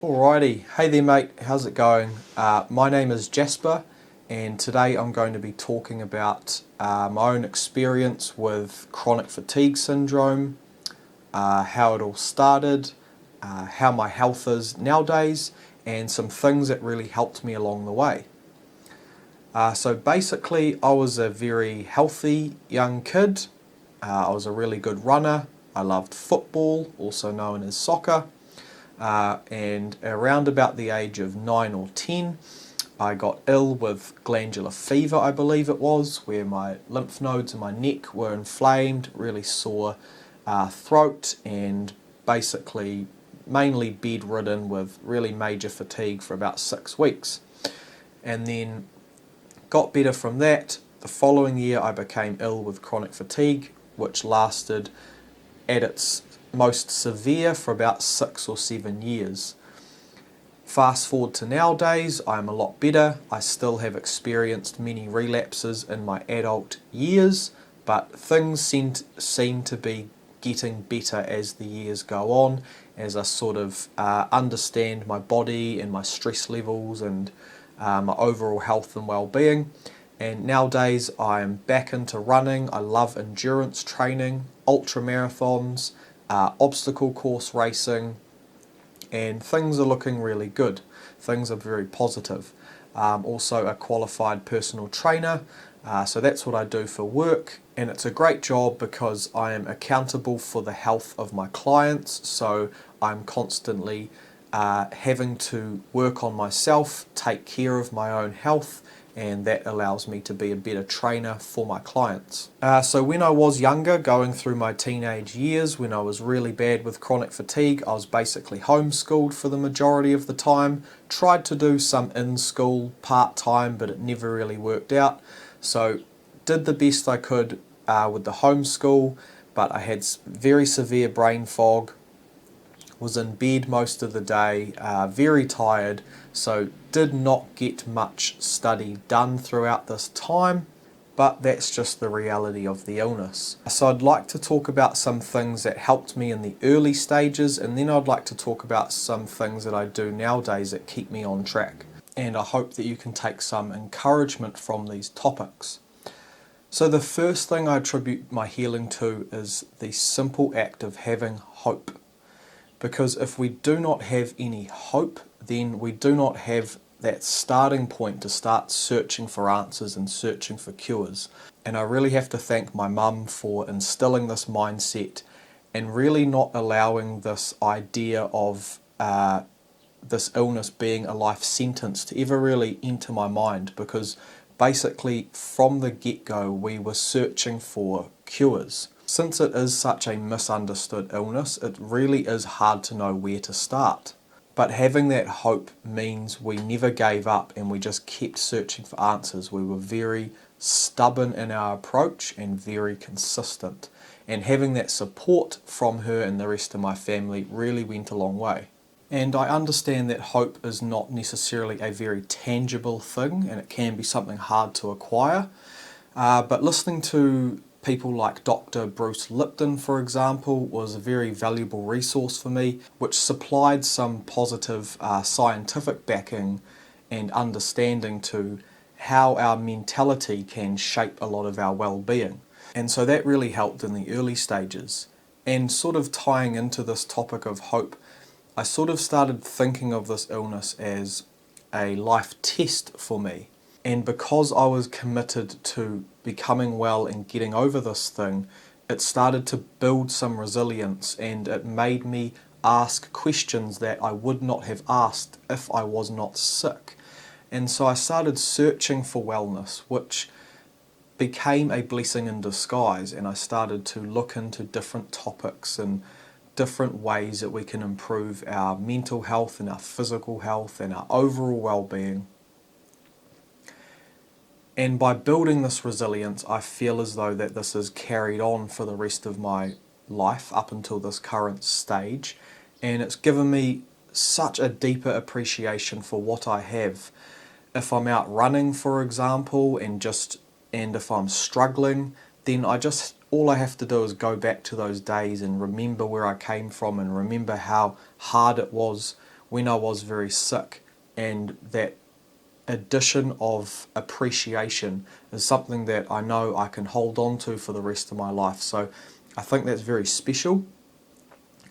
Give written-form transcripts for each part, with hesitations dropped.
Alrighty, hey there mate, how's it going? My name is Jaspar and today I'm going to be talking about my own experience with chronic fatigue syndrome, how it all started, how my health is nowadays, and some things that really helped me along the way. So basically I was a very healthy young kid. I was a really good runner. I loved football, also known as soccer. And around about the age of 9 or 10, I got ill with glandular fever, I believe it was, where my lymph nodes in my neck were inflamed, really sore throat, and basically mainly bedridden with really major fatigue for about 6 weeks. And then got better from that. The following year I became ill with chronic fatigue, which lasted at its most severe for about 6 or 7 years. Fast forward to nowadays, I'm a lot better. I still have experienced many relapses in my adult years, but things seem to be getting better as the years go on, as I sort of understand my body and my stress levels and my overall health and well-being. And nowadays I'm back into running. I love endurance training, ultra marathons, obstacle course racing, and things are looking really good. Things are very positive. Also a qualified personal trainer, so that's what I do for work, and it's a great job because I am accountable for the health of my clients, so I'm constantly having to work on myself, take care of my own health, and that allows me to be a better trainer for my clients. So when I was younger, going through my teenage years, when I was really bad with chronic fatigue, I was basically homeschooled for the majority of the time. Tried to do some in-school part-time, but it never really worked out. So did the best I could with the homeschool, but I had very severe brain fog, was in bed most of the day, very tired, so did not get much study done throughout this time, but that's just the reality of the illness. So I'd like to talk about some things that helped me in the early stages, and then I'd like to talk about some things that I do nowadays that keep me on track. And I hope that you can take some encouragement from these topics. So the first thing I attribute my healing to is the simple act of having hope. Because if we do not have any hope, then we do not have that starting point to start searching for answers and searching for cures. And I really have to thank my mum for instilling this mindset and really not allowing this idea of this illness being a life sentence to ever really enter my mind, because basically from the get-go we were searching for cures. Since it is such a misunderstood illness, it really is hard to know where to start. But having that hope means we never gave up and we just kept searching for answers. We were very stubborn in our approach and very consistent. And having that support from her and the rest of my family really went a long way. And I understand that hope is not necessarily a very tangible thing, and it can be something hard to acquire. But listening to people like Dr. Bruce Lipton, for example, was a very valuable resource for me, which supplied some positive scientific backing and understanding to how our mentality can shape a lot of our well-being. And so that really helped in the early stages. And sort of tying into this topic of hope, I sort of started thinking of this illness as a life test for me. And because I was committed to becoming well and getting over this thing, it started to build some resilience, and it made me ask questions that I would not have asked if I was not sick. And so I started searching for wellness, which became a blessing in disguise, and I started to look into different topics and different ways that we can improve our mental health and our physical health and our overall well-being. And by building this resilience, I feel as though that this is carried on for the rest of my life up until this current stage. And it's given me such a deeper appreciation for what I have. If I'm out running, for example, and if I'm struggling, then all I have to do is go back to those days and remember where I came from and remember how hard it was when I was very sick, and that addition of appreciation is something that I know I can hold on to for the rest of my life. So I think that's very special,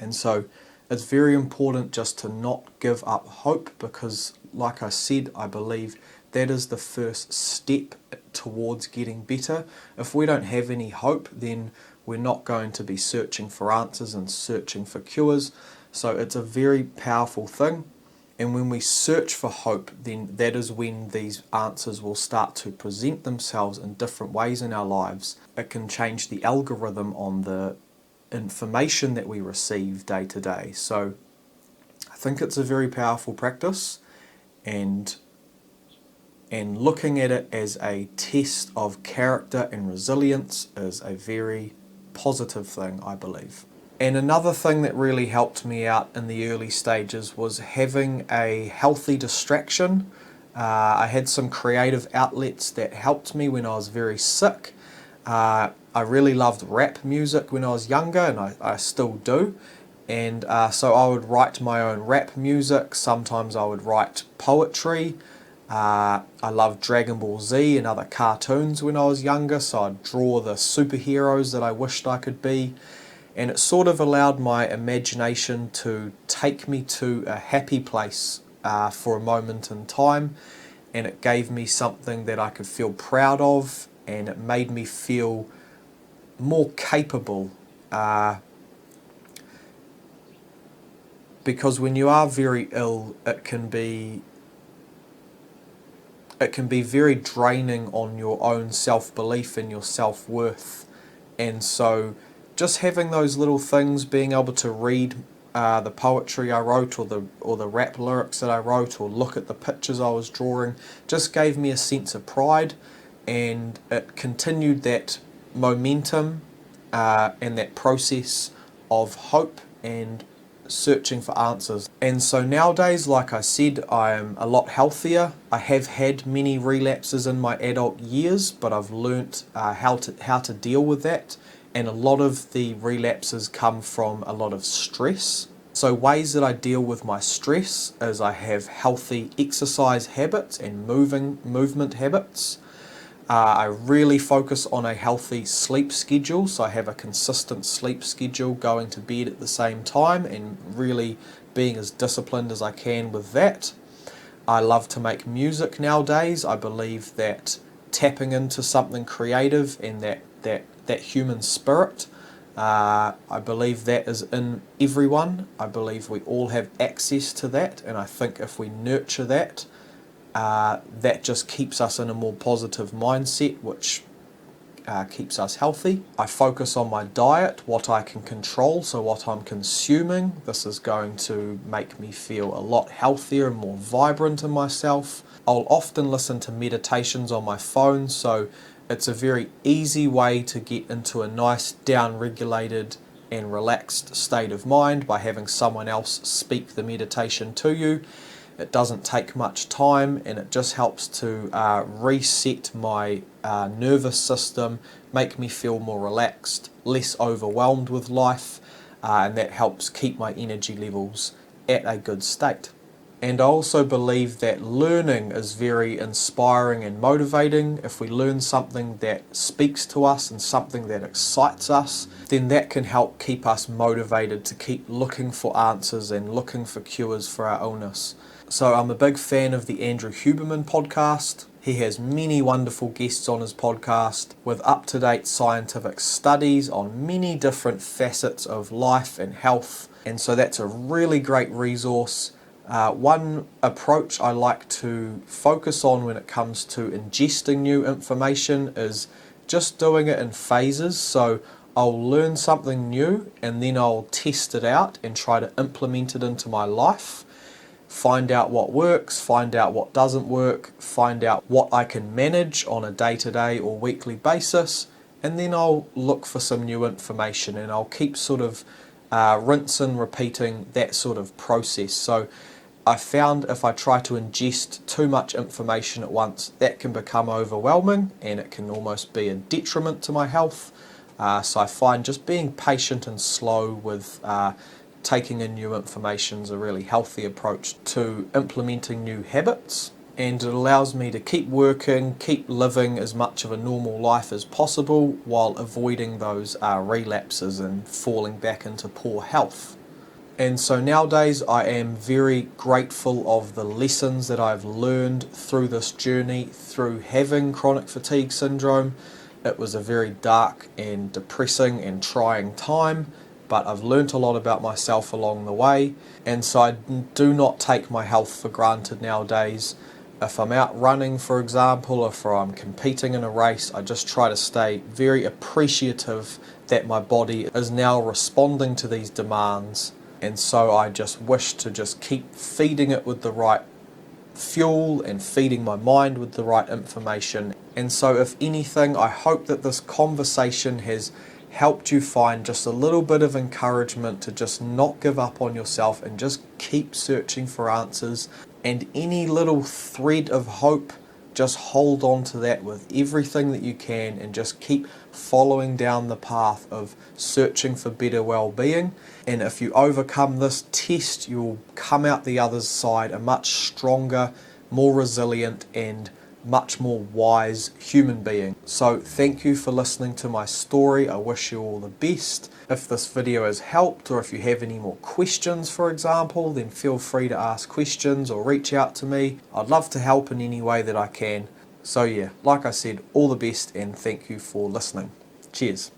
and so it's very important just to not give up hope, because like I said, I believe that is the first step towards getting better. If we don't have any hope, then we're not going to be searching for answers and searching for cures. So it's a very powerful thing. And when we search for hope, then that is when these answers will start to present themselves in different ways in our lives. It can change the algorithm on the information that we receive day to day. So I think it's a very powerful practice, and looking at it as a test of character and resilience is a very positive thing, I believe. And another thing that really helped me out in the early stages was having a healthy distraction. I had some creative outlets that helped me when I was very sick. I really loved rap music when I was younger, and I still do. And so I would write my own rap music. Sometimes I would write poetry. I loved Dragon Ball Z and other cartoons when I was younger, so I'd draw the superheroes that I wished I could be. And it sort of allowed my imagination to take me to a happy place for a moment in time, and it gave me something that I could feel proud of, and it made me feel more capable. Because when you are very ill, it can be very draining on your own self-belief and your self-worth. And so just having those little things, being able to read the poetry I wrote, or the rap lyrics that I wrote, or look at the pictures I was drawing, just gave me a sense of pride, and it continued that momentum and that process of hope and searching for answers. And so nowadays, like I said, I am a lot healthier. I have had many relapses in my adult years, but I've learnt how to deal with that. And a lot of the relapses come from a lot of stress. So ways that I deal with my stress is I have healthy exercise habits and movement habits. I really focus on a healthy sleep schedule, so I have a consistent sleep schedule, going to bed at the same time, and really being as disciplined as I can with that. I love to make music nowadays. I believe that tapping into something creative and that human spirit, I believe that is in everyone. I believe we all have access to that, and I think if we nurture that, that just keeps us in a more positive mindset, which keeps us healthy. I focus on my diet, what I can control, so what I'm consuming. This is going to make me feel a lot healthier and more vibrant in myself. I'll often listen to meditations on my phone, so it's a very easy way to get into a nice down-regulated and relaxed state of mind by having someone else speak the meditation to you. It doesn't take much time, and it just helps to reset my nervous system, make me feel more relaxed, less overwhelmed with life, and that helps keep my energy levels at a good state. And I also believe that learning is very inspiring and motivating. If we learn something that speaks to us and something that excites us, then that can help keep us motivated to keep looking for answers and looking for cures for our illness. So I'm a big fan of the Andrew Huberman podcast. He has many wonderful guests on his podcast with up-to-date scientific studies on many different facets of life and health. And so that's a really great resource. One approach I like to focus on when it comes to ingesting new information is just doing it in phases. So I'll learn something new, and then I'll test it out and try to implement it into my life. Find out what works, find out what doesn't work, find out what I can manage on a day-to-day or weekly basis, and then I'll look for some new information, and I'll keep sort of rinsing, repeating that sort of process. So I found if I try to ingest too much information at once, that can become overwhelming, and it can almost be a detriment to my health. So I find just being patient and slow with taking in new information is a really healthy approach to implementing new habits, and it allows me to keep working, keep living as much of a normal life as possible while avoiding those relapses and falling back into poor health. And so nowadays I am very grateful of the lessons that I've learned through this journey, through having chronic fatigue syndrome. It was a very dark and depressing and trying time, but I've learnt a lot about myself along the way, and so I do not take my health for granted nowadays. If I'm out running, for example, if I'm competing in a race, I just try to stay very appreciative that my body is now responding to these demands. And so I just wish to just keep feeding it with the right fuel and feeding my mind with the right information. And so if anything, I hope that this conversation has helped you find just a little bit of encouragement to just not give up on yourself and just keep searching for answers. And any little thread of hope, just hold on to that with everything that you can and just keep following down the path of searching for better well-being. And if you overcome this test, you'll come out the other side a much stronger, more resilient and much more wise human being. So thank you for listening to my story. I wish you all the best. If this video has helped, or if you have any more questions, for example, then feel free to ask questions or reach out to me. I'd love to help in any way that I can. So yeah, like I said, all the best and thank you for listening. Cheers.